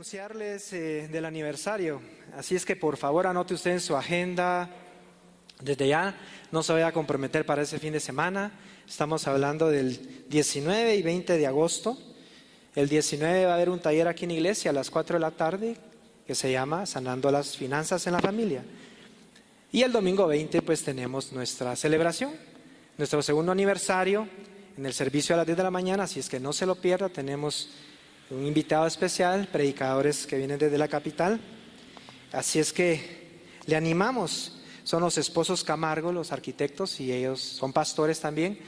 anunciarles del aniversario, así es que por favor anote usted en su agenda desde ya, no se vaya a comprometer para ese fin de semana. Estamos hablando del 19 y 20 de agosto. El 19 va a haber un taller aquí en la iglesia a las 4 de la tarde que se llama Sanando las Finanzas en la Familia. Y el domingo 20 pues tenemos nuestra celebración, nuestro segundo aniversario en el servicio a las 10 de la mañana, así es que no se lo pierda. Tenemos un invitado especial, predicadores que vienen desde la capital, así es que le animamos. Son los esposos Camargo, los arquitectos, y ellos son pastores también,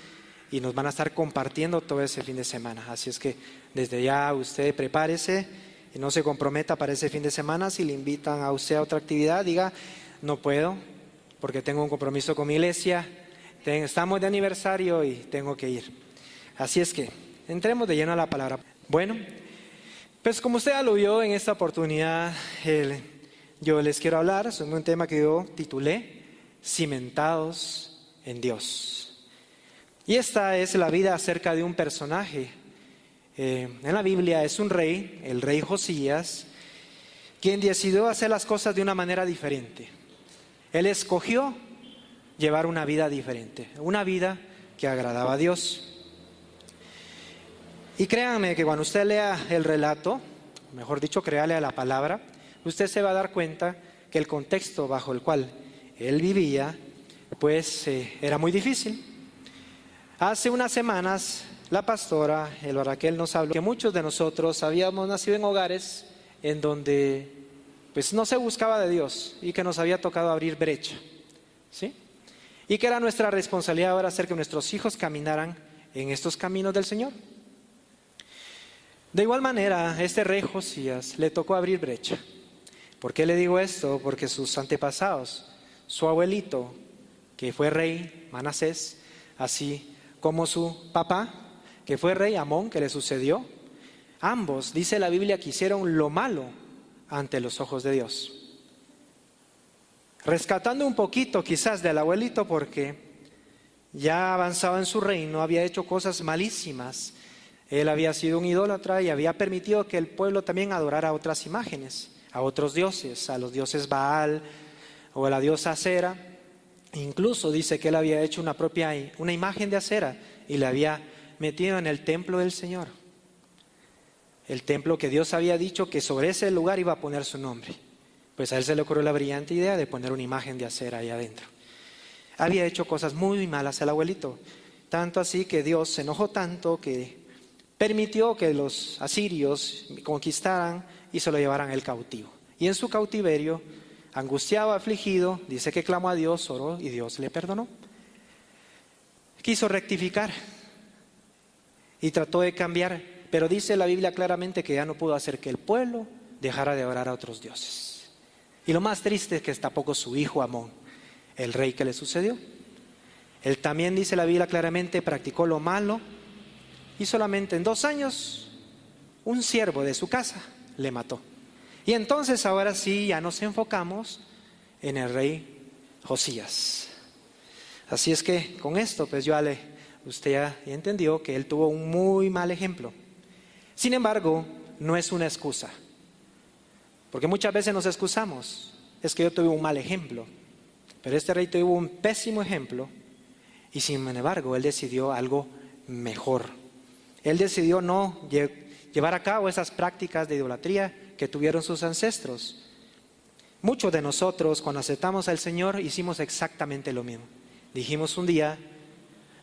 y nos van a estar compartiendo todo ese fin de semana. Así es que desde ya usted prepárese y no se comprometa para ese fin de semana. Si le invitan a usted a otra actividad, diga: no puedo porque tengo un compromiso con mi iglesia, estamos de aniversario y tengo que ir. Así es que entremos de lleno a la palabra. Bueno, pues como usted ya lo vio en esta oportunidad, yo les quiero hablar sobre un tema que yo titulé Cimentados en Dios. Y esta es la vida acerca de un personaje. En la Biblia es un rey, el rey Josías, quien decidió hacer las cosas de una manera diferente. Él escogió llevar una vida diferente, una vida que agradaba a Dios. Y créanme que cuando usted lea el relato, mejor dicho, créale a la palabra, usted se va a dar cuenta que el contexto bajo el cual él vivía, pues era muy difícil. Hace unas semanas, la pastora Elba Raquel nos habló que muchos de nosotros habíamos nacido en hogares en donde pues no se buscaba de Dios y que nos había tocado abrir brecha, ¿sí? Y que era nuestra responsabilidad ahora hacer que nuestros hijos caminaran en estos caminos del Señor. De igual manera, a este rey Josías le tocó abrir brecha. ¿Por qué le digo esto? Porque sus antepasados, su abuelito, que fue rey, Manasés, así como su papá, que fue rey, Amón, que le sucedió, ambos, dice la Biblia, que hicieron lo malo ante los ojos de Dios. Rescatando un poquito quizás del abuelito, porque ya avanzaba en su reino, había hecho cosas malísimas. Él había sido un idólatra y había permitido que el pueblo también adorara otras imágenes, a otros dioses, a los dioses Baal o a la diosa Acera. Incluso dice que él había hecho una imagen de Acera y la había metido en el templo del Señor. El templo que Dios había dicho que sobre ese lugar iba a poner su nombre. Pues a él se le ocurrió la brillante idea de poner una imagen de Acera ahí adentro. Había hecho cosas muy malas el abuelito, tanto así que Dios se enojó tanto que permitió que los asirios conquistaran y se lo llevaran el cautivo. Y en su cautiverio, angustiado, afligido, dice que clamó a Dios, oró y Dios le perdonó. Quiso rectificar y trató de cambiar, pero dice la Biblia claramente que ya no pudo hacer que el pueblo dejara de orar a otros dioses. Y lo más triste es que tampoco su hijo Amón, el rey que le sucedió. Él también, dice la Biblia claramente, practicó lo malo. Y solamente en 2 años, un siervo de su casa le mató. Y entonces ahora sí, ya nos enfocamos en el rey Josías. Así es que con esto, pues usted ya entendió que él tuvo un muy mal ejemplo. Sin embargo, no es una excusa. Porque muchas veces nos excusamos. Es que yo tuve un mal ejemplo. Pero este rey tuvo un pésimo ejemplo. Y sin embargo, él decidió algo mejor. Él decidió no llevar a cabo esas prácticas de idolatría que tuvieron sus ancestros. Muchos de nosotros, cuando aceptamos al Señor, hicimos exactamente lo mismo. Dijimos un día: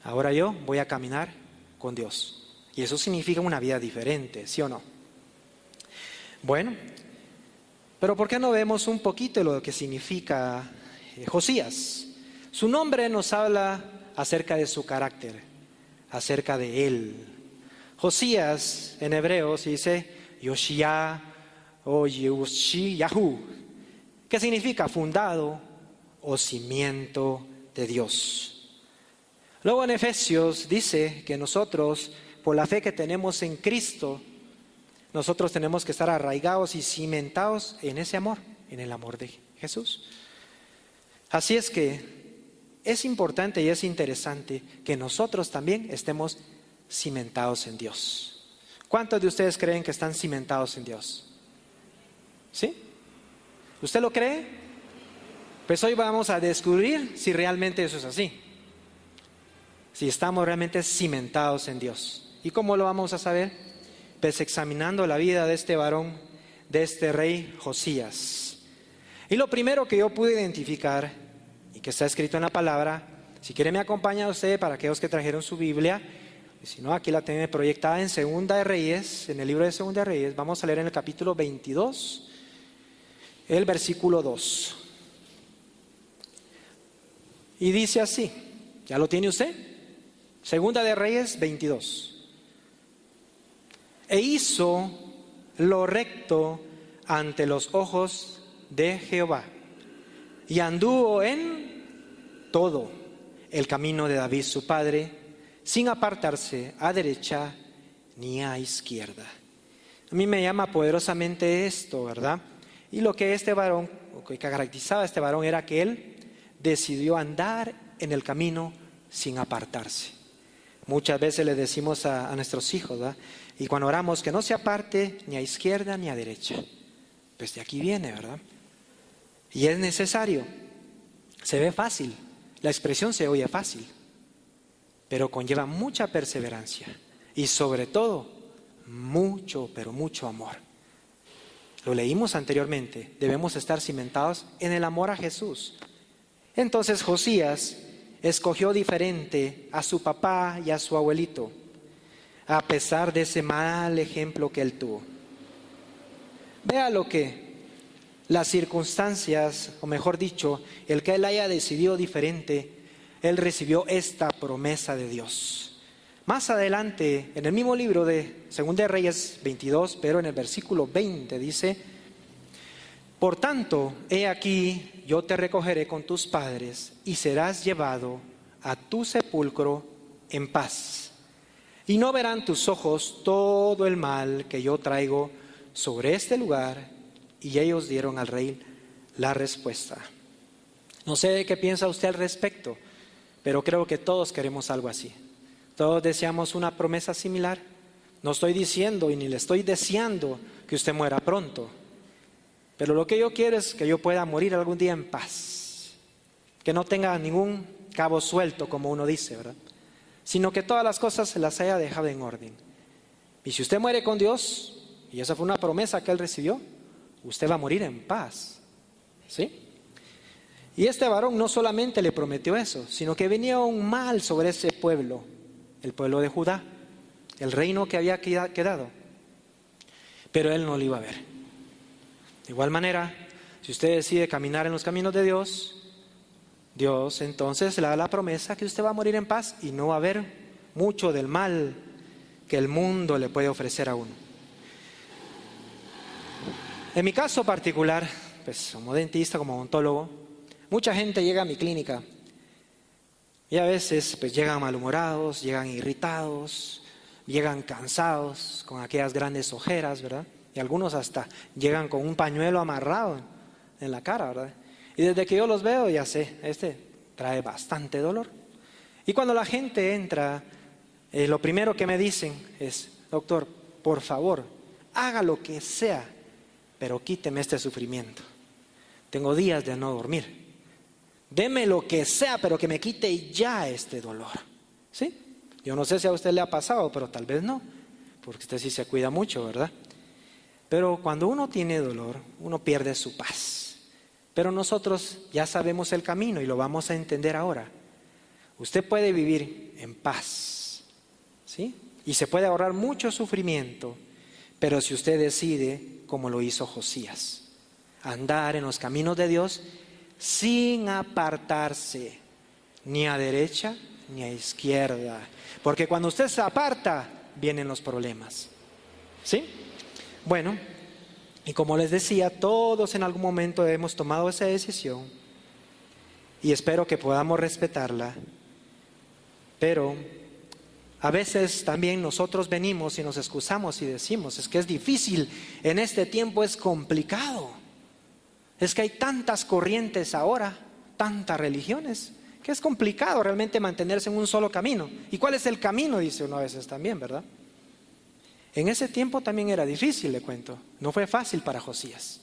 ahora yo voy a caminar con Dios. Y eso significa una vida diferente, ¿sí o no? Bueno, pero ¿por qué no vemos un poquito de lo que significa Josías? Su nombre nos habla acerca de su carácter, acerca de él. Josías en hebreo se dice Yoshia o Yoshiyahu, que significa fundado o cimiento de Dios. Luego en Efesios dice que nosotros, por la fe que tenemos en Cristo, nosotros tenemos que estar arraigados y cimentados en ese amor, en el amor de Jesús. Así es que es importante y es interesante que nosotros también estemos cimentados en Dios. ¿Cuántos de ustedes creen que están cimentados en Dios? ¿Sí? ¿Usted lo cree? Pues hoy vamos a descubrir si realmente eso es así. Si estamos realmente cimentados en Dios. ¿Y cómo lo vamos a saber? Pues examinando la vida de este varón, de este rey Josías. Y lo primero que yo pude identificar, y que está escrito en la palabra, si quiere me acompaña usted para aquellos que trajeron su Biblia, y si no, aquí la tiene proyectada en Segunda de Reyes, en el libro de Segunda de Reyes. Vamos a leer en el capítulo 22, el versículo 2. Y dice así, ¿ya lo tiene usted? Segunda de Reyes 22. E hizo lo recto ante los ojos de Jehová, y anduvo en todo el camino de David su padre, sin apartarse a derecha ni a izquierda. A mí me llama poderosamente esto, ¿verdad? Y lo que este varón, lo que caracterizaba a este varón era que él decidió andar en el camino sin apartarse. Muchas veces le decimos a nuestros hijos, ¿verdad? Y cuando oramos, que no se aparte ni a izquierda ni a derecha. Pues de aquí viene, ¿verdad? Y es necesario. Se ve fácil, la expresión se oye fácil, pero conlleva mucha perseverancia y sobre todo mucho, pero mucho amor. Lo leímos anteriormente, debemos estar cimentados en el amor a Jesús. Entonces Josías escogió diferente a su papá y a su abuelito, a pesar de ese mal ejemplo que él tuvo. Vea lo que las circunstancias, o mejor dicho, el que él haya decidido diferente, él recibió esta promesa de Dios. Más adelante, en el mismo libro de Segunda de Reyes 22, pero en el versículo 20 dice: por tanto, he aquí, yo te recogeré con tus padres y serás llevado a tu sepulcro en paz. Y no verán tus ojos todo el mal que yo traigo sobre este lugar. Y ellos dieron al rey la respuesta. No sé qué piensa usted al respecto, pero creo que todos queremos algo así. Todos deseamos una promesa similar. No estoy diciendo y ni le estoy deseando que usted muera pronto, pero lo que yo quiero es que yo pueda morir algún día en paz, que no tenga ningún cabo suelto, como uno dice, ¿verdad? Sino que todas las cosas se las haya dejado en orden. Y si usted muere con Dios, y esa fue una promesa que él recibió, usted va a morir en paz, ¿sí? Y este varón no solamente le prometió eso, sino que venía un mal sobre ese pueblo, el pueblo de Judá, el reino que había quedado. Pero él no lo iba a ver. De igual manera, si usted decide caminar en los caminos de Dios, Dios entonces le da la promesa que usted va a morir en paz y no va a haber mucho del mal que el mundo le puede ofrecer a uno. En mi caso particular, pues como dentista, como odontólogo, mucha gente llega a mi clínica y a veces pues llegan malhumorados, llegan irritados, llegan cansados, con aquellas grandes ojeras, ¿verdad? Y algunos hasta llegan con un pañuelo amarrado en la cara, ¿verdad? Y desde que yo los veo ya sé, este trae bastante dolor. Y cuando la gente entra, lo primero que me dicen es: doctor, por favor, haga lo que sea, pero quíteme este sufrimiento. Tengo días de no dormir. Deme lo que sea, pero que me quite ya este dolor. ¿Sí? Yo no sé si a usted le ha pasado, pero tal vez no, porque usted sí se cuida mucho, ¿verdad? Pero cuando uno tiene dolor, uno pierde su paz. Pero nosotros ya sabemos el camino y lo vamos a entender ahora. Usted puede vivir en paz, ¿sí? Y se puede ahorrar mucho sufrimiento, pero si usted decide, como lo hizo Josías, andar en los caminos de Dios sin apartarse ni a derecha ni a izquierda, porque cuando usted se aparta vienen los problemas, ¿sí? Bueno, y como les decía, todos en algún momento hemos tomado esa decisión y espero que podamos respetarla, pero a veces también nosotros venimos y nos excusamos y decimos: es que es difícil, en este tiempo es complicado, es que hay tantas corrientes ahora, tantas religiones, que es complicado realmente mantenerse en un solo camino. ¿Y cuál es el camino?, dice uno a veces también, ¿verdad? En ese tiempo también era difícil, le cuento, no fue fácil para Josías.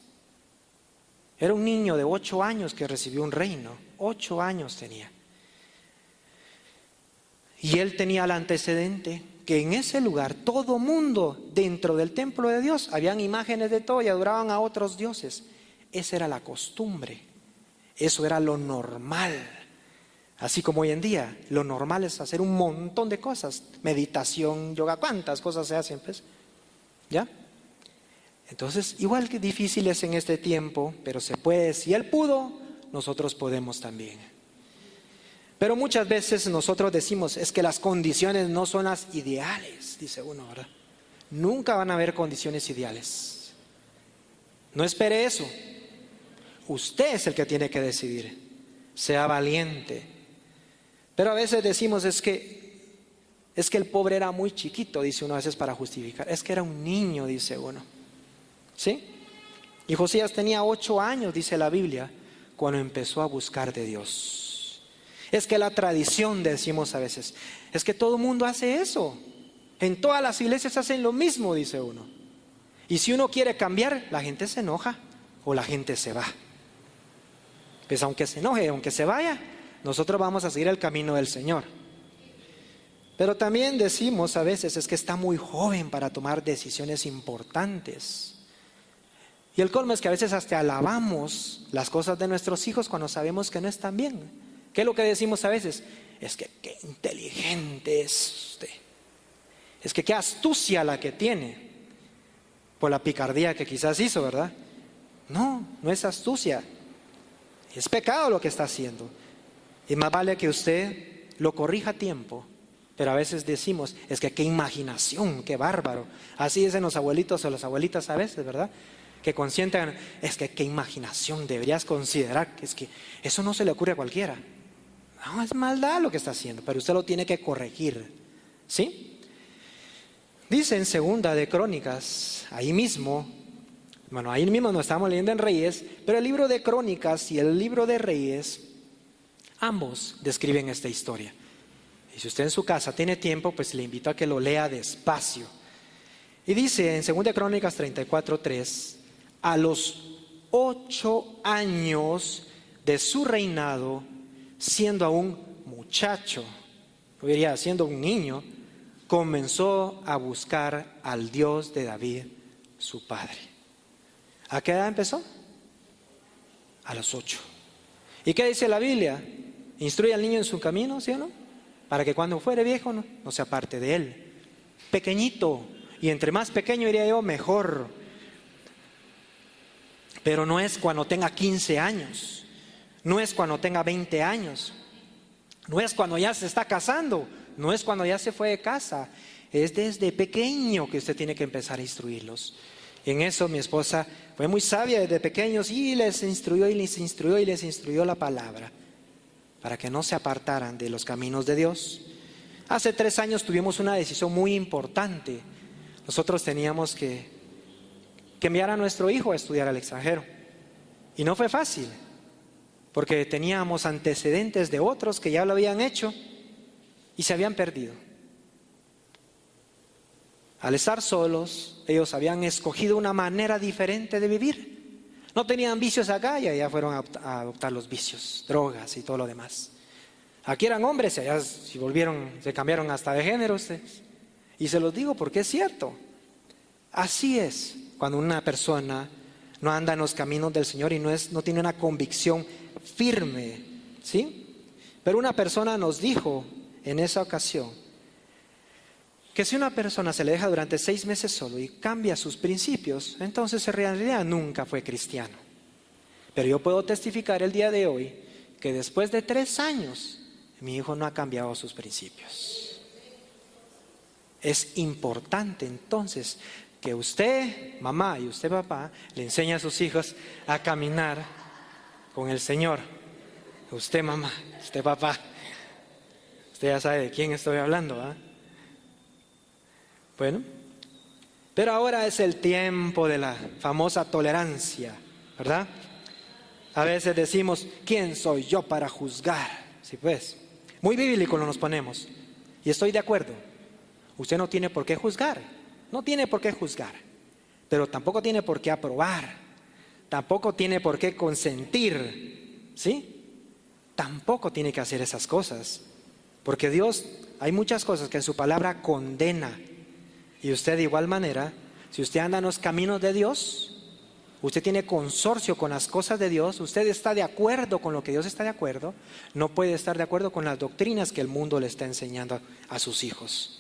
Era un niño de 8 años que recibió un reino. 8 años tenía. Y él tenía el antecedente que en ese lugar todo mundo dentro del templo de Dios habían imágenes de todo y adoraban a otros dioses. Esa era la costumbre. Eso era lo normal. Así como hoy en día, lo normal es hacer un montón de cosas. Meditación, yoga, ¿cuántas cosas se hacen? Pues? ¿Ya? Entonces, igual que difícil es en este tiempo, pero se puede. Si Él pudo, nosotros podemos también. Pero muchas veces nosotros decimos, es que las condiciones no son las ideales, dice uno, ¿verdad? Nunca van a haber condiciones ideales. No espere eso. Usted es el que tiene que decidir. Sea valiente. Pero a veces decimos, es que el pobre era muy chiquito, dice uno a veces para justificar. Es que era un niño, dice uno. ¿Sí? Y Josías tenía 8 años, dice la Biblia, cuando empezó a buscar de Dios. Es que la tradición, decimos a veces, es que todo el mundo hace eso. En todas las iglesias hacen lo mismo, dice uno. Y si uno quiere cambiar, la gente se enoja o la gente se va. Pues aunque se enoje, aunque se vaya, nosotros vamos a seguir el camino del Señor. Pero también decimos a veces, es que está muy joven para tomar decisiones importantes. Y el colmo es que a veces hasta alabamos las cosas de nuestros hijos cuando sabemos que no están bien. ¿Qué es lo que decimos a veces? Es que qué inteligente es usted. Es que qué astucia la que tiene. Por la picardía que quizás hizo, ¿verdad? No, no es astucia. Es pecado lo que está haciendo. Y más vale que usted lo corrija a tiempo. Pero a veces decimos, es que qué imaginación, qué bárbaro. Así dicen los abuelitos o las abuelitas a veces, ¿verdad? Que consientan, es que qué imaginación, deberías considerar que es que eso no se le ocurre a cualquiera. No, es maldad lo que está haciendo, pero usted lo tiene que corregir. ¿Sí? Dice en Segunda de Crónicas, ahí mismo no estamos leyendo en Reyes, pero el libro de Crónicas y el libro de Reyes, ambos describen esta historia. Y si usted en su casa tiene tiempo, pues le invito a que lo lea despacio. Y dice en 2 Crónicas 34:3, a los 8 años de su reinado, siendo aún muchacho, yo diría siendo un niño, comenzó a buscar al Dios de David, su padre. ¿A qué edad empezó? A los 8. ¿Y qué dice la Biblia? Instruye al niño en su camino, ¿sí o no? Para que cuando fuere viejo no se aparte de él. Pequeñito, y entre más pequeño diría yo, mejor. Pero no es cuando tenga 15 años, no es cuando tenga 20 años, no es cuando ya se está casando, no es cuando ya se fue de casa. Es desde pequeño que usted tiene que empezar a instruirlos. En eso mi esposa fue muy sabia desde pequeños y les instruyó y les instruyó y les instruyó la palabra para que no se apartaran de los caminos de Dios. Hace 3 años tuvimos una decisión muy importante. Nosotros teníamos que enviar a nuestro hijo a estudiar al extranjero. Y no fue fácil, porque teníamos antecedentes de otros que ya lo habían hecho y se habían perdido. Al estar solos, ellos habían escogido una manera diferente de vivir. No tenían vicios acá y allá fueron a adoptar los vicios, drogas y todo lo demás. Aquí eran hombres y allá se cambiaron hasta de género ustedes. Y se los digo porque es cierto. Así es cuando una persona no anda en los caminos del Señor y no tiene una convicción firme, ¿sí? Pero una persona nos dijo en esa ocasión que si una persona se le deja durante 6 meses solo y cambia sus principios, entonces en realidad nunca fue cristiano. Pero yo puedo testificar el día de hoy que después de 3 años mi hijo no ha cambiado sus principios. Es importante entonces que usted, mamá, y usted, papá, le enseñe a sus hijos a caminar con el Señor. Usted, mamá, usted, papá, usted ya sabe de quién estoy hablando, ¿ah? Bueno, pero ahora es el tiempo de la famosa tolerancia, ¿verdad? A veces decimos, ¿quién soy yo para juzgar? Sí, pues, muy bíblico nos ponemos. Y estoy de acuerdo. Usted no tiene por qué juzgar, no tiene por qué juzgar, pero tampoco tiene por qué aprobar. tampoco tiene por qué consentir, ¿sí? Tampoco tiene que hacer esas cosas, porque Dios, hay muchas cosas que en su palabra condena. Y usted de igual manera, si usted anda en los caminos de Dios, usted tiene consorcio con las cosas de Dios, usted está de acuerdo con lo que Dios está de acuerdo, no puede estar de acuerdo con las doctrinas que el mundo le está enseñando a sus hijos.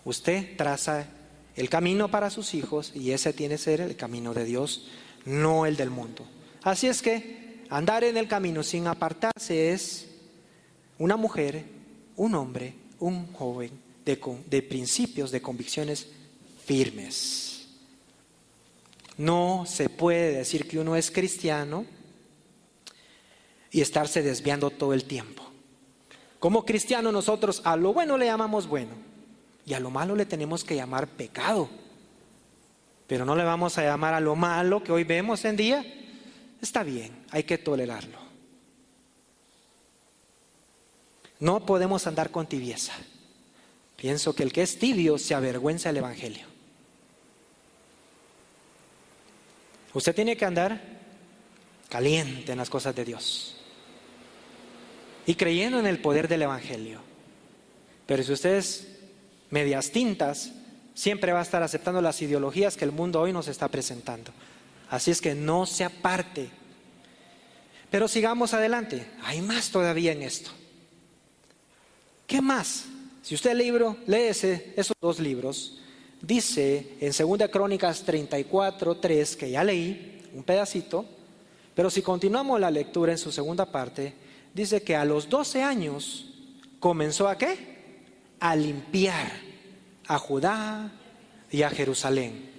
Usted traza el camino para sus hijos y ese tiene que ser el camino de Dios, no el del mundo. Así es que andar en el camino sin apartarse es una mujer, un hombre, un joven de principios, de convicciones firmes. No se puede decir que uno es cristiano y estarse desviando todo el tiempo. Como cristianos nosotros a lo bueno le llamamos bueno y a lo malo le tenemos que llamar pecado. Pero no le vamos a llamar a lo malo que hoy vemos en día. Está bien, hay que tolerarlo. No podemos andar con tibieza. Pienso que el que es tibio se avergüenza del evangelio. Usted tiene que andar caliente en las cosas de Dios y creyendo en el poder del evangelio. Pero si usted es medias tintas, siempre va a estar aceptando las ideologías que el mundo hoy nos está presentando. Así es que no se aparte. Pero sigamos adelante. Hay más todavía en esto. ¿Qué más? Si usted lee esos dos libros, dice en 2 Crónicas 34:3, que ya leí un pedacito, pero si continuamos la lectura en su segunda parte, dice que a los 12 años comenzó ¿a qué? A limpiar a Judá y a Jerusalén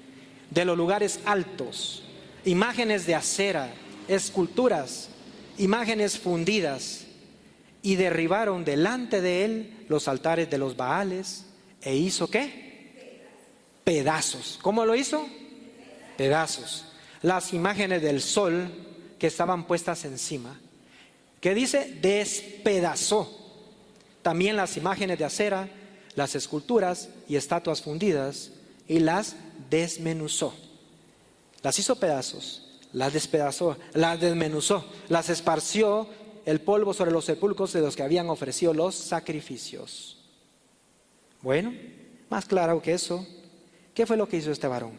de los lugares altos, imágenes de acera, esculturas, imágenes fundidas, y derribaron delante de él los altares de los Baales e hizo ¿qué? Pedazos. ¿Cómo lo hizo? Pedazos. Las imágenes del sol que estaban puestas encima, que dice despedazó. También las imágenes de acera, las esculturas y estatuas fundidas, y las desmenuzó. Las hizo pedazos, las despedazó, las desmenuzó, las esparció el polvo sobre los sepulcros de los que habían ofrecido los sacrificios. Bueno, más claro que eso, ¿qué fue lo que hizo este varón?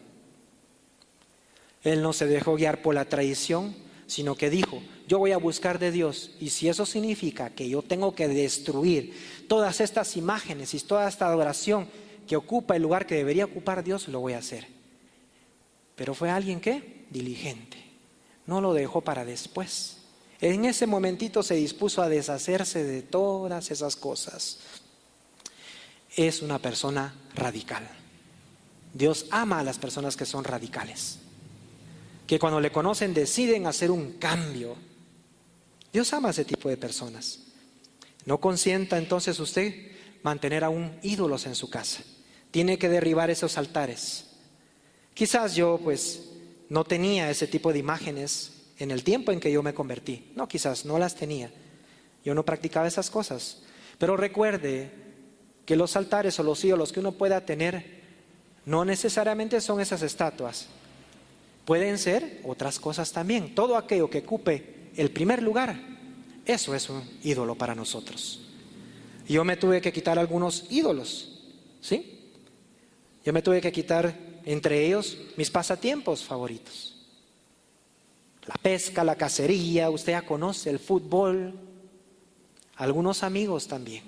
Él no se dejó guiar por la tradición, sino que dijo, yo voy a buscar de Dios, y si eso significa que yo tengo que destruir todas estas imágenes y toda esta adoración que ocupa el lugar que debería ocupar Dios, lo voy a hacer. Pero fue alguien ¿qué? Diligente, no lo dejó para después. En ese momentito se dispuso a deshacerse de todas esas cosas. Es una persona radical. Dios ama a las personas que son radicales, que cuando le conocen deciden hacer un cambio. Dios ama a ese tipo de personas. No consienta entonces usted mantener aún ídolos en su casa. Tiene que derribar esos altares. Quizás yo no tenía ese tipo de imágenes en el tiempo en que yo me convertí. No, quizás no las tenía. Yo no practicaba esas cosas. Pero recuerde que los altares o los ídolos que uno pueda tener no necesariamente son esas estatuas. Pueden ser otras cosas también. Todo aquello que ocupe el primer lugar, eso es un ídolo para nosotros. Yo me tuve que quitar algunos ídolos, ¿sí? Yo me tuve que quitar entre ellos mis pasatiempos favoritos. La pesca, la cacería, usted ya conoce el fútbol, algunos amigos también.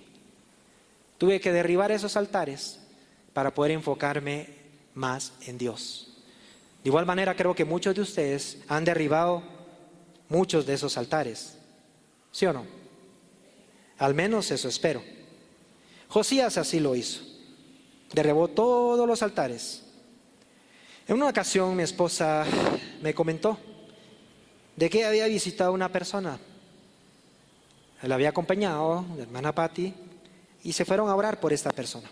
Tuve que derribar esos altares para poder enfocarme más en Dios. De igual manera creo que muchos de ustedes han derribado muchos de esos altares, ¿sí o no? Al menos eso espero. Josías así lo hizo, derribó todos los altares. En una ocasión mi esposa me comentó de que había visitado a una persona. Él había acompañado, la hermana Patti, y se fueron a orar por esta persona.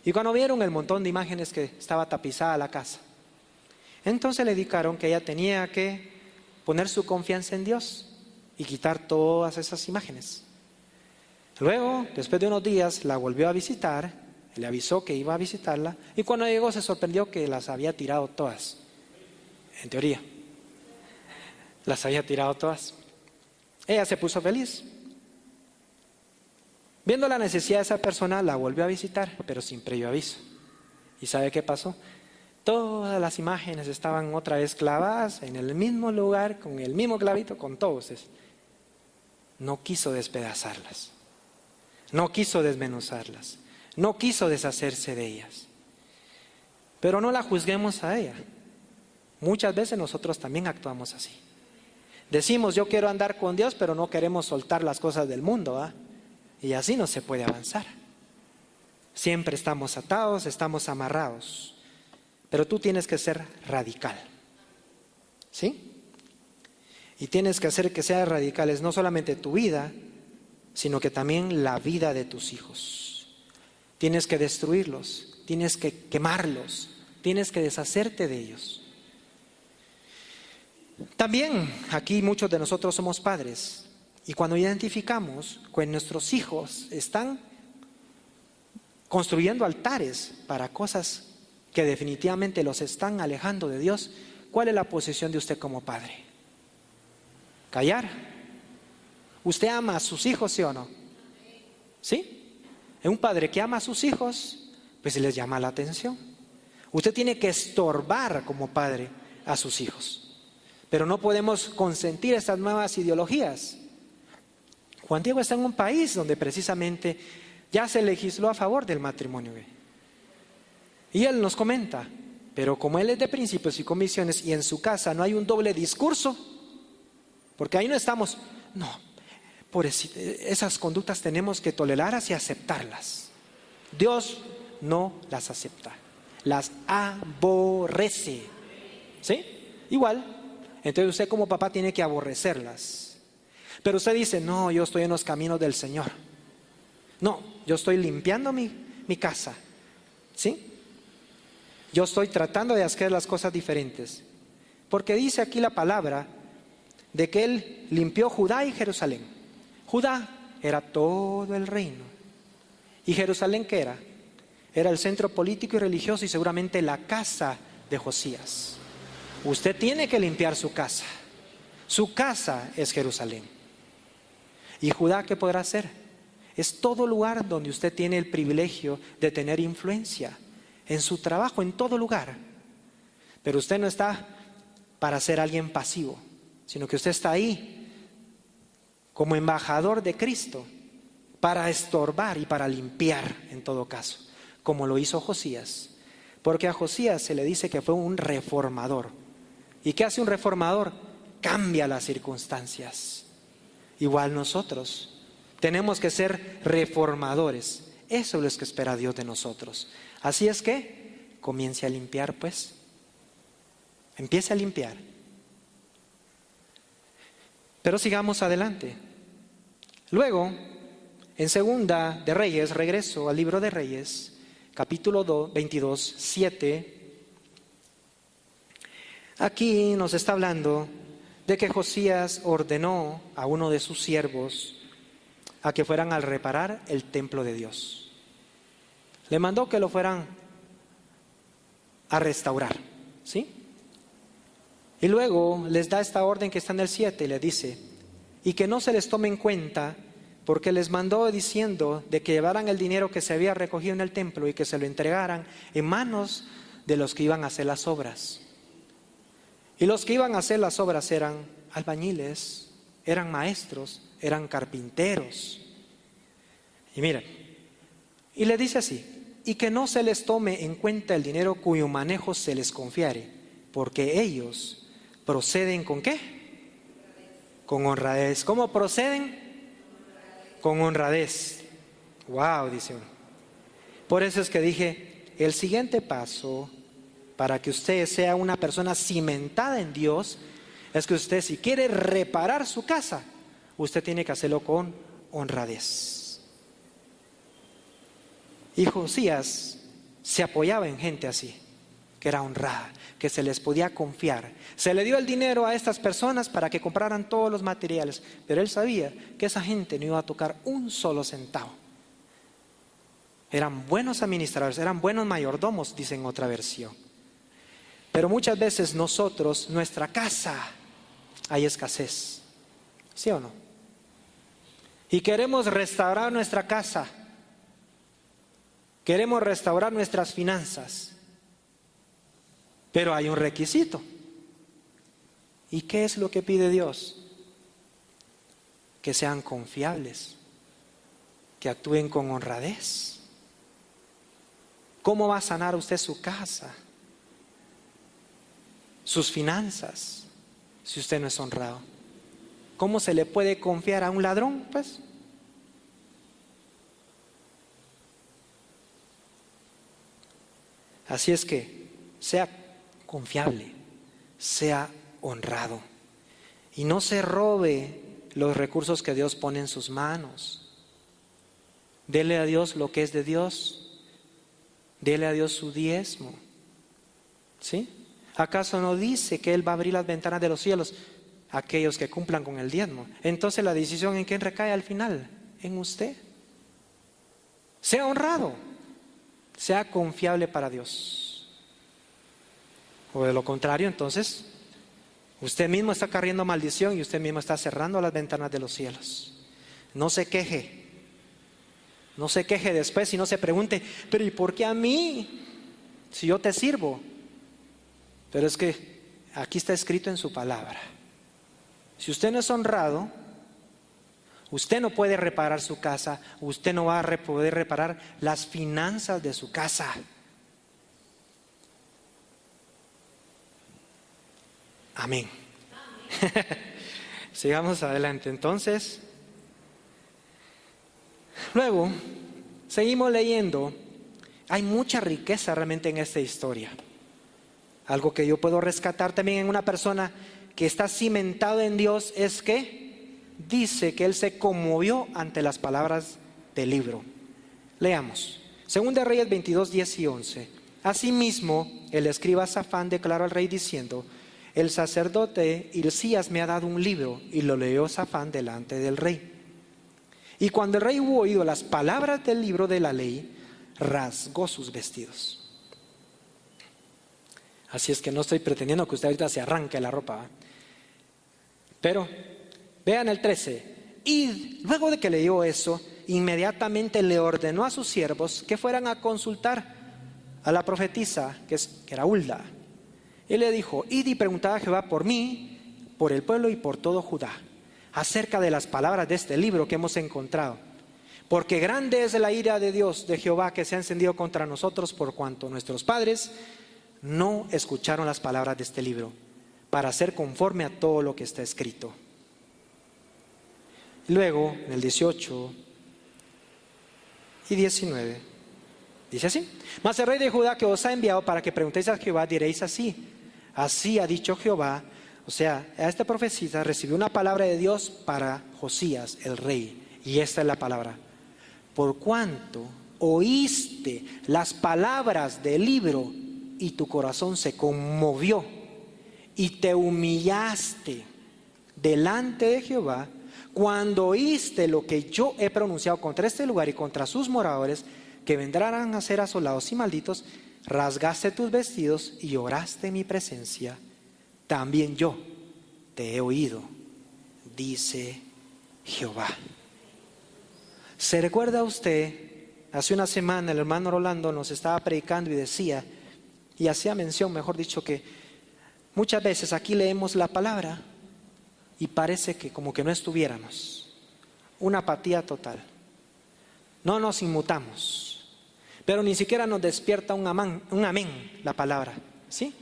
Y cuando vieron el montón de imágenes que estaba tapizada la casa, entonces le indicaron que ella tenía que poner su confianza en Dios y quitar todas esas imágenes. Luego, después de unos días, la volvió a visitar, le avisó que iba a visitarla, y cuando llegó se sorprendió que las había tirado todas, en teoría. Las había tirado todas. Ella se puso feliz. Viendo la necesidad de esa persona, la volvió a visitar, pero sin previo aviso. ¿Y sabe qué pasó? Todas las imágenes estaban otra vez clavadas en el mismo lugar, con el mismo clavito, con todos. No quiso despedazarlas. No quiso desmenuzarlas. No quiso deshacerse de ellas. Pero no la juzguemos a ella. Muchas veces nosotros también actuamos así. Decimos, yo quiero andar con Dios, pero no queremos soltar las cosas del mundo, ¿ah? Y así no se puede avanzar. Siempre estamos atados, estamos amarrados. Pero tú tienes que ser radical. ¿Sí? Y tienes que hacer que sean radicales no solamente tu vida, sino que también la vida de tus hijos. Tienes que destruirlos, tienes que quemarlos, tienes que deshacerte de ellos. También aquí muchos de nosotros somos padres y cuando identificamos que nuestros hijos están construyendo altares para cosas que definitivamente los están alejando de Dios, ¿cuál es la posición de usted como padre? Callar. ¿Usted ama a sus hijos, sí o no? ¿Sí? Un padre que ama a sus hijos, pues les llama la atención. Usted tiene que estorbar como padre a sus hijos. Pero no podemos consentir estas nuevas ideologías. Juan Diego está en un país donde precisamente ya se legisló a favor del matrimonio gay. Y él nos comenta, pero como él es de principios y convicciones y en su casa no hay un doble discurso, porque ahí no estamos, no, por esas conductas tenemos que tolerarlas y aceptarlas. Dios no las acepta, las aborrece. ¿Sí? Igual, entonces usted como papá tiene que aborrecerlas. Pero usted dice, no, yo estoy en los caminos del Señor. No, yo estoy limpiando mi casa. ¿Sí? Yo estoy tratando de hacer las cosas diferentes. Porque dice aquí la palabra de que Él limpió Judá y Jerusalén. Judá era todo el reino. ¿Y Jerusalén qué era? Era el centro político y religioso y seguramente la casa de Josías. Usted tiene que limpiar su casa. Su casa es Jerusalén. ¿Y Judá qué podrá hacer? Es todo lugar donde usted tiene el privilegio de tener influencia. En su trabajo, en todo lugar. Pero usted no está para ser alguien pasivo, sino que usted está ahí como embajador de Cristo para estorbar y para limpiar en todo caso, como lo hizo Josías. Porque a Josías se le dice que fue un reformador. ¿Y qué hace un reformador? Cambia las circunstancias. Igual nosotros tenemos que ser reformadores. Eso es lo que espera Dios de nosotros. Así es que comience a limpiar, pues. Empiece a limpiar. Pero sigamos adelante. Luego, en Segunda de Reyes, regreso al libro de Reyes, capítulo 22, 7. Aquí nos está hablando de que Josías ordenó a uno de sus siervos a que fueran a reparar el templo de Dios. Le mandó que lo fueran a restaurar, ¿sí? Y luego les da esta orden que está en el 7 y le dice, y que no se les tome en cuenta, porque les mandó diciendo de que llevaran el dinero que se había recogido en el templo y que se lo entregaran en manos de los que iban a hacer las obras. Y los que iban a hacer las obras eran albañiles, eran maestros, eran carpinteros. Y miren, y le dice así, y que no se les tome en cuenta el dinero cuyo manejo se les confiare, porque ellos proceden ¿con qué? Con honradez. ¿Cómo proceden? Con honradez. Wow, dice uno. Por eso es que dije, el siguiente paso para que usted sea una persona cimentada en Dios, es que usted si quiere reparar su casa, usted tiene que hacerlo con honradez. Y Josías se apoyaba en gente así, que era honrada, que se les podía confiar. Se le dio el dinero a estas personas para que compraran todos los materiales, pero él sabía que esa gente no iba a tocar un solo centavo. Eran buenos administradores, eran buenos mayordomos, dice en otra versión. Pero muchas veces nosotros, nuestra casa hay escasez. ¿Sí o no? Y queremos restaurar nuestra casa. Queremos restaurar nuestras finanzas. Pero hay un requisito. ¿Y qué es lo que pide Dios? Que sean confiables, que actúen con honradez. ¿Cómo va a sanar usted su casa, sus finanzas, si usted no es honrado? ¿Cómo se le puede confiar a un ladrón? Pues así es que sea confiable, sea honrado y no se robe los recursos que Dios pone en sus manos. Dele a Dios lo que es de Dios. Dele a Dios su diezmo. ¿Sí? ¿Acaso no dice que Él va a abrir las ventanas de los cielos a aquellos que cumplan con el diezmo? Entonces la decisión en quién recae al final, en usted. Sea honrado, sea confiable para Dios. O de lo contrario, entonces usted mismo está carriendo maldición y usted mismo está cerrando las ventanas de los cielos. No se queje. No se queje después y no se pregunte, pero ¿y por qué a mí? Si yo te sirvo. Pero es que aquí está escrito en su palabra. Si usted no es honrado, usted no puede reparar su casa, usted no va a poder reparar las finanzas de su casa. Amén. Sigamos adelante. Entonces, luego, seguimos leyendo. Hay mucha riqueza realmente en esta historia. Algo que yo puedo rescatar también en una persona que está cimentado en Dios es que dice que él se conmovió ante las palabras del libro. Leamos. Según de Reyes 22, 10 y 11. Asimismo, el escriba Safán declaró al rey diciendo: el sacerdote Hilcías me ha dado un libro. Y lo leyó Safán delante del rey. Y cuando el rey hubo oído las palabras del libro de la ley, rasgó sus vestidos. Así es que no estoy pretendiendo que usted ahorita se arranque la ropa. Pero vean el 13. Y luego de que leyó eso, inmediatamente le ordenó a sus siervos que fueran a consultar a la profetisa, que era Hulda. Él le dijo: id y preguntad a Jehová por mí, por el pueblo y por todo Judá, acerca de las palabras de este libro que hemos encontrado. Porque grande es la ira de Dios, de Jehová, que se ha encendido contra nosotros, por cuanto nuestros padres no escucharon las palabras de este libro, para hacer conforme a todo lo que está escrito. Luego, en el 18 y 19, dice así: mas el rey de Judá que os ha enviado para que preguntéis a Jehová, diréis así: así ha dicho Jehová. O sea, a esta profecía recibió una palabra de Dios para Josías, el rey. Y esta es la palabra: por cuanto oíste las palabras del libro y tu corazón se conmovió y te humillaste delante de Jehová, cuando oíste lo que yo he pronunciado contra este lugar y contra sus moradores, que vendrán a ser asolados y malditos, rasgaste tus vestidos y oraste en mi presencia. También yo te he oído, dice Jehová. ¿Se recuerda usted? Hace una semana el hermano Rolando nos estaba predicando y decía, y hacía mención, mejor dicho, que muchas veces aquí leemos la palabra y parece que como que no estuviéramos. Una apatía total. No nos inmutamos, pero ni siquiera nos despierta un amén la palabra, ¿sí?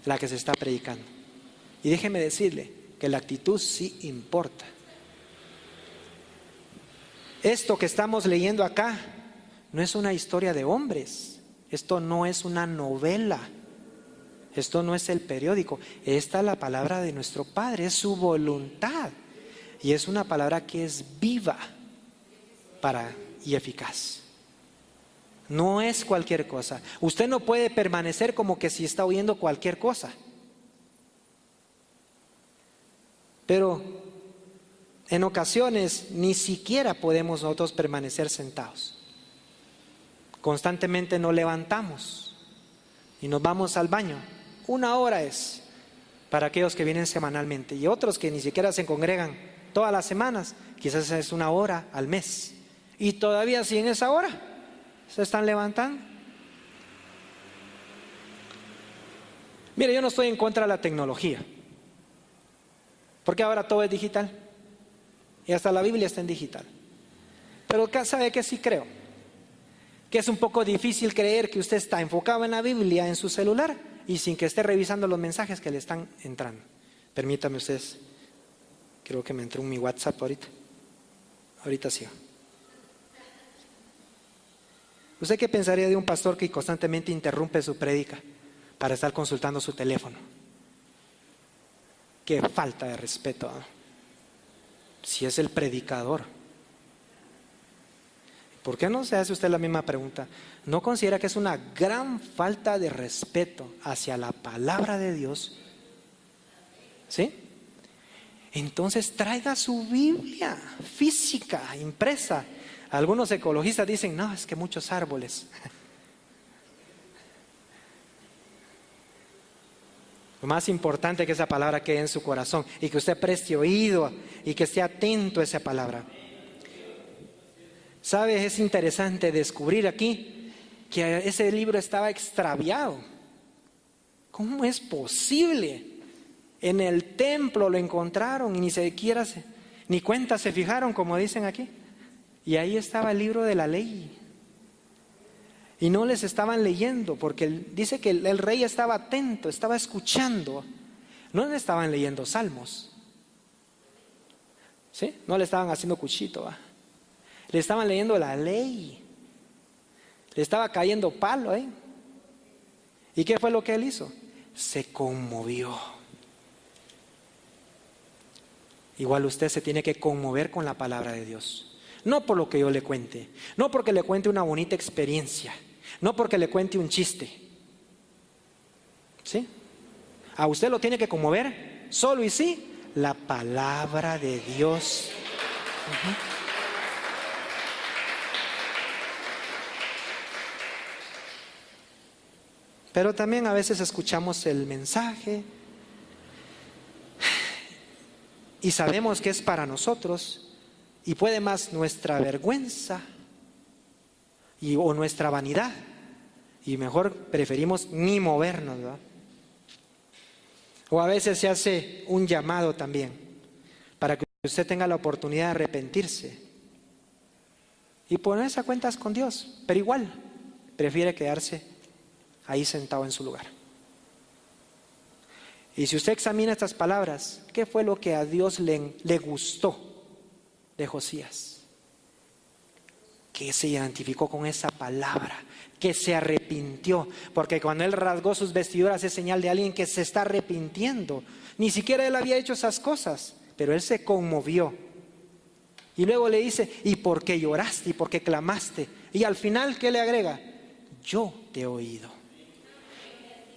La que se está predicando. Y déjeme decirle que la actitud sí importa. Esto que estamos leyendo acá no es una historia de hombres. Esto no es una novela. Esto no es el periódico. Esta es la palabra de nuestro Padre, es su voluntad. Y es una palabra que es viva y eficaz. No es cualquier cosa. Usted no puede permanecer como que si está oyendo cualquier cosa. Pero en ocasiones ni siquiera podemos nosotros permanecer sentados. Constantemente nos levantamos y nos vamos al baño. 1 hora es. para aquellos que vienen semanalmente, y otros que ni siquiera se congregan todas las semanas, quizás es 1 hora al mes, y todavía si en esa hora se están levantando. Mire, yo no estoy en contra de la tecnología, porque ahora todo es digital, y hasta la Biblia está en digital. Pero ¿sabe qué sí creo? Que es un poco difícil creer que usted está enfocado en la Biblia en su celular y sin que esté revisando los mensajes que le están entrando. Permítame ustedes, creo que me entró en mi WhatsApp ahorita sigo. ¿Usted qué pensaría de un pastor que constantemente interrumpe su prédica para estar consultando su teléfono? Qué falta de respeto, ¿eh? Si es el predicador. ¿Por qué no se hace usted la misma pregunta? ¿No considera que es una gran falta de respeto hacia la palabra de Dios? ¿Sí? Entonces traiga su Biblia física, impresa. Algunos ecologistas dicen, no, es que muchos árboles. Lo más importante es que esa palabra quede en su corazón y que usted preste oído y que esté atento a esa palabra. ¿Sabes? Es interesante descubrir aquí que ese libro estaba extraviado. ¿Cómo es posible? En el templo lo encontraron y ni siquiera ni cuenta se fijaron, como dicen aquí. Y ahí estaba el libro de la ley. Y no les estaban leyendo, porque dice que el rey estaba atento, estaba escuchando. No le estaban leyendo salmos. ¿Sí? No le estaban haciendo cuchito, ¿va? Le estaban leyendo la ley. Le estaba cayendo palo, ¿eh? ¿Y qué fue lo que él hizo? Se conmovió. Igual usted se tiene que conmover con la palabra de Dios. No por lo que yo le cuente, no porque le cuente una bonita experiencia, no porque le cuente un chiste. ¿Sí? A usted lo tiene que conmover solo y sí la palabra de Dios. Pero también a veces escuchamos el mensaje y sabemos que es para nosotros y puede más nuestra vergüenza o nuestra vanidad y mejor preferimos ni movernos, ¿verdad? O a veces se hace un llamado también para que usted tenga la oportunidad de arrepentirse y ponerse a cuentas con Dios, pero igual prefiere quedarse ahí sentado en su lugar. Y si usted examina estas palabras, ¿qué fue lo que a Dios le gustó de Josías? Que se identificó con esa palabra, que se arrepintió, porque cuando él rasgó sus vestiduras es señal de alguien que se está arrepintiendo. Ni siquiera él había hecho esas cosas, pero él se conmovió. Y luego le dice, ¿y por qué lloraste? ¿Y por qué clamaste? Y al final, ¿qué le agrega? Yo te he oído.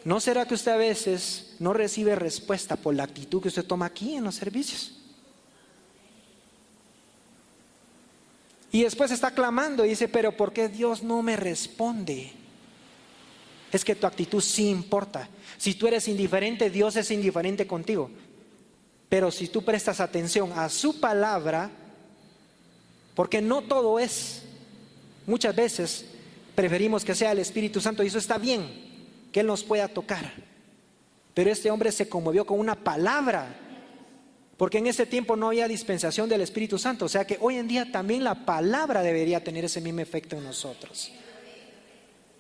¿No será que usted a veces no recibe respuesta por la actitud que usted toma aquí en los servicios? Y después está clamando y dice, pero ¿por qué Dios no me responde? Es que tu actitud sí importa. Si tú eres indiferente, Dios es indiferente contigo. Pero si tú prestas atención a su palabra, porque no todo es, muchas veces preferimos que sea el Espíritu Santo y eso está bien, que Él nos pueda tocar. Pero este hombre se conmovió con una palabra, porque en ese tiempo no había dispensación del Espíritu Santo. O sea que hoy en día también la palabra debería tener ese mismo efecto en nosotros.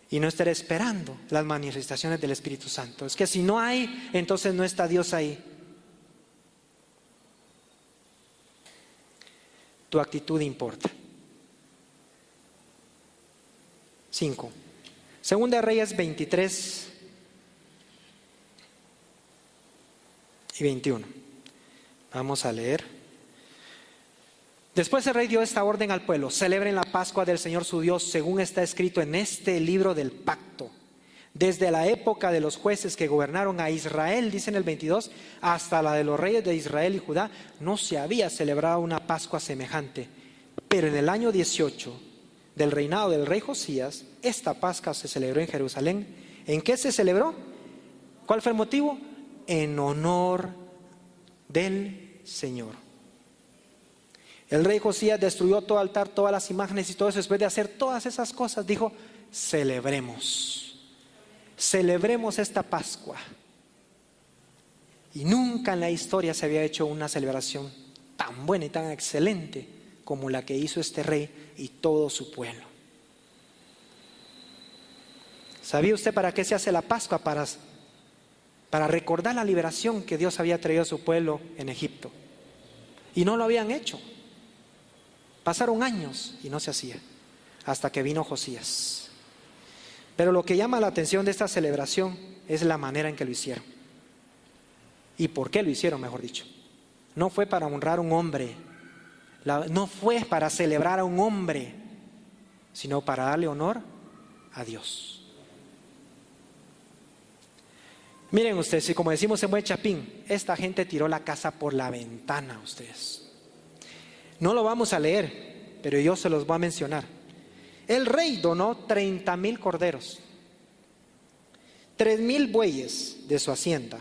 Y no estar esperando las manifestaciones del Espíritu Santo. Es que si no hay, entonces no está Dios ahí. Tu actitud importa. 5. Segunda de Reyes 23 y 21. Vamos a leer. Después el rey dio esta orden al pueblo: celebren la Pascua del Señor su Dios, según está escrito en este libro del pacto. Desde la época de los jueces que gobernaron a Israel, dice en el 22, hasta la de los reyes de Israel y Judá, no se había celebrado una Pascua semejante. Pero en el año 18 del reinado del rey Josías, esta Pascua se celebró en Jerusalén. ¿En qué se celebró? ¿Cuál fue el motivo? en honor del Señor. El rey Josías destruyó todo altar, todas las imágenes y todo eso. Después de hacer todas esas cosas, dijo: celebremos esta Pascua. Y nunca en la historia se había hecho una celebración tan buena y tan excelente como la que hizo este rey y todo su pueblo. ¿Sabía usted para qué se hace la Pascua? Para recordar la liberación que Dios había traído a su pueblo en Egipto. Y no lo habían hecho. Pasaron años y no se hacía, hasta que vino Josías. Pero lo que llama la atención de esta celebración es la manera en que lo hicieron. ¿Y por qué lo hicieron, mejor dicho? No fue para honrar a un hombre, no fue para celebrar a un hombre, sino para darle honor a Dios. Miren ustedes, si como decimos en buen chapín, esta gente tiró la casa por la ventana, ustedes. No lo vamos a leer, pero yo se los voy a mencionar. El rey donó 30,000 corderos, 3,000 bueyes de su hacienda.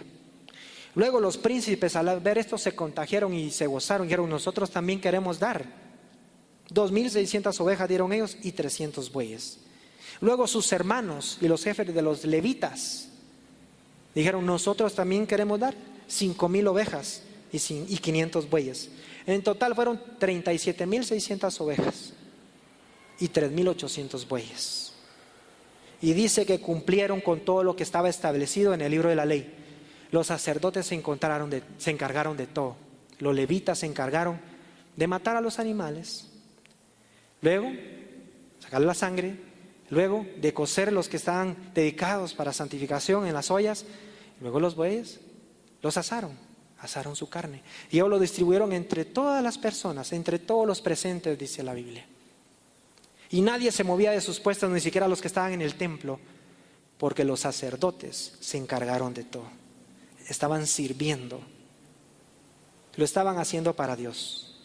Luego los príncipes, al ver esto, se contagiaron y se gozaron. Dijeron: nosotros también queremos dar. 2,600 ovejas dieron ellos y 300 bueyes. Luego sus hermanos y los jefes de los levitas dijeron: nosotros también queremos dar. 5,000 ovejas y 500 bueyes. En total fueron 37,600 ovejas y 3,800 bueyes. Y dice que cumplieron con todo lo que estaba establecido en el libro de la ley. Los sacerdotes se encargaron de todo. Los levitas se encargaron de matar a los animales, luego sacar la sangre, luego de cocer los que estaban dedicados para santificación en las ollas. Luego los bueyes los asaron su carne, y ellos lo distribuyeron entre todas las personas, entre todos los presentes, dice la Biblia. Y nadie se movía de sus puestos, ni siquiera los que estaban en el templo, porque los sacerdotes se encargaron de todo. Estaban sirviendo, lo estaban haciendo para Dios.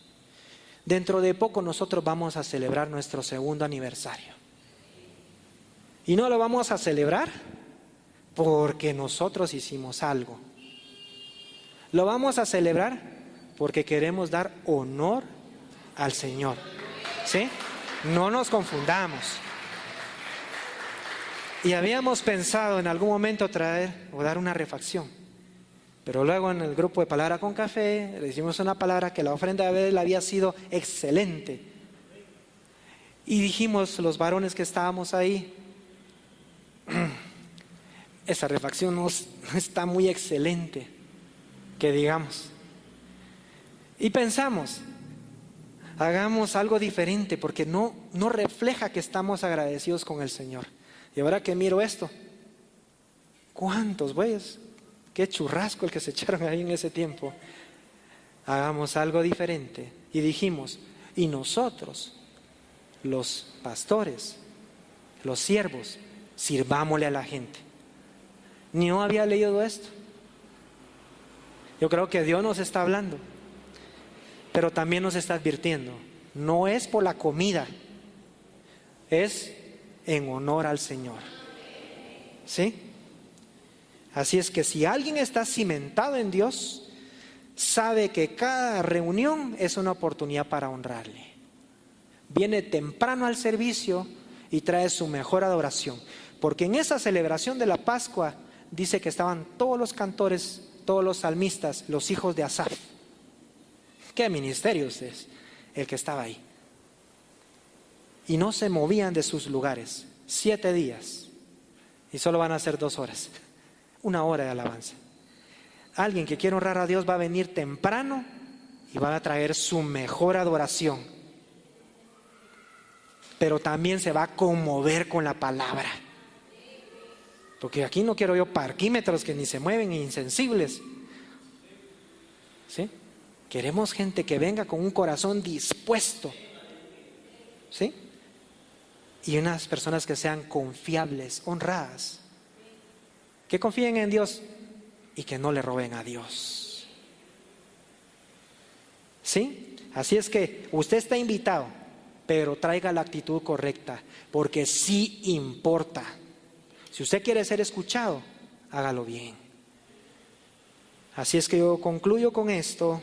Dentro de poco nosotros vamos a celebrar nuestro 2º aniversario. Y no lo vamos a celebrar porque nosotros hicimos algo. Lo vamos a celebrar porque queremos dar honor al Señor. ¿Sí? No nos confundamos. Y habíamos pensado en algún momento traer o dar una refacción. Pero luego en el grupo de Palabra con Café le hicimos una palabra que la ofrenda de Abel había sido excelente. Y dijimos los varones que estábamos ahí: esa refacción no está muy excelente, que digamos. Y pensamos: hagamos algo diferente, porque no refleja que estamos agradecidos con el Señor. Y ahora que miro esto, ¿cuántos bueyes? Qué churrasco el que se echaron ahí en ese tiempo. Hagamos algo diferente. Y dijimos: y nosotros, los pastores, los siervos, sirvámosle a la gente. No había leído esto. Yo creo que Dios nos está hablando, pero también nos está advirtiendo. No es por la comida, es en honor al Señor. ¿Sí? Así es que si alguien está cimentado en Dios, sabe que cada reunión es una oportunidad para honrarle. Viene temprano al servicio y trae su mejor adoración, porque en esa celebración de la Pascua dice que estaban todos los cantores, todos los salmistas, los hijos de Asaf. ¿Qué ministerio es el que estaba ahí? Y no se movían de sus lugares 7 días, y solo van a ser 2 horas, 1 hora de alabanza. Alguien que quiere honrar a Dios va a venir temprano y va a traer su mejor adoración, pero también se va a conmover con la palabra, porque aquí no quiero yo parquímetros que ni se mueven, insensibles. ¿Sí? Queremos gente que venga con un corazón dispuesto. ¿Sí? Y unas personas que sean confiables, honradas, que confíen en Dios y que no le roben a Dios. ¿Sí? Así es que usted está invitado, pero traiga la actitud correcta, porque sí importa. Si usted quiere ser escuchado, hágalo bien. Así es que yo concluyo con esto.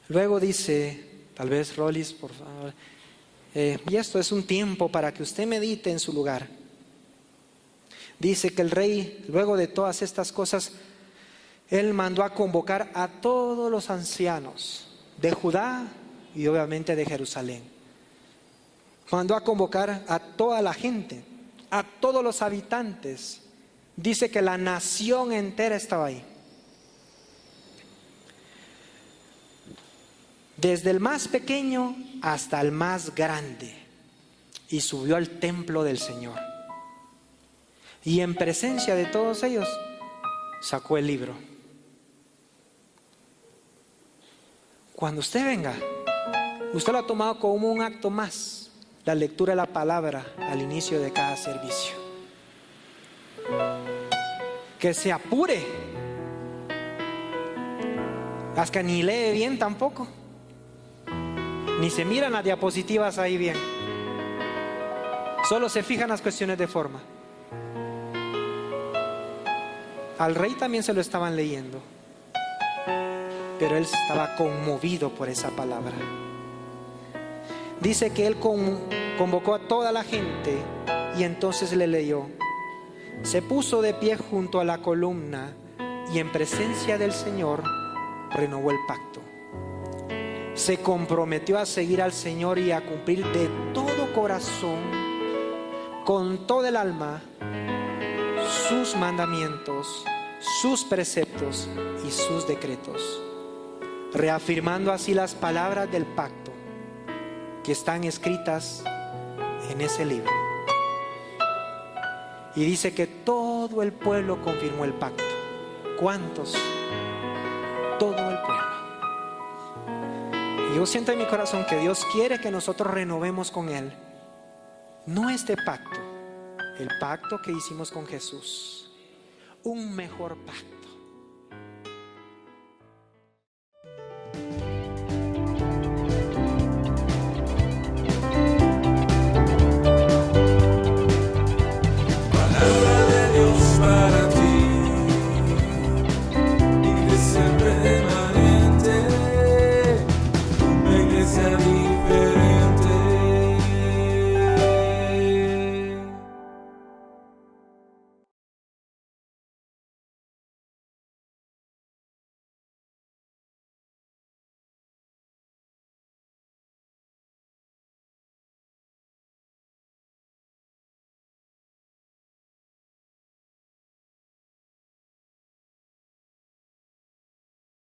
Luego dice, tal vez Rolis, por favor, y esto es un tiempo para que usted medite en su lugar. Dice que el rey, luego de todas estas cosas, él mandó a convocar a todos los ancianos de Judá y obviamente de Jerusalén. Mandó a convocar a toda la gente, a todos los habitantes. Dice que la nación entera estaba ahí. Desde el más pequeño hasta el más grande. Y subió al templo del Señor. Y en presencia de todos ellos, sacó el libro. Cuando usted venga, usted lo ha tomado como un acto más, la lectura de la palabra al inicio de cada servicio. Que se apure. Es que ni lee bien tampoco. Ni se miran las diapositivas ahí bien. Solo se fijan las cuestiones de forma. Al rey también se lo estaban leyendo, pero él estaba conmovido por esa palabra. Dice que él convocó a toda la gente y entonces le leyó. Se puso de pie junto a la columna y en presencia del Señor renovó el pacto. Se comprometió a seguir al Señor y a cumplir de todo corazón, con toda el alma, sus mandamientos, sus preceptos y sus decretos, reafirmando así las palabras del pacto que están escritas en ese libro. Y dice que todo el pueblo confirmó el pacto. ¿Cuántos? Todo el pueblo. Y yo siento en mi corazón que Dios quiere que nosotros renovemos con Él, no este pacto, el pacto que hicimos con Jesús, un mejor pacto.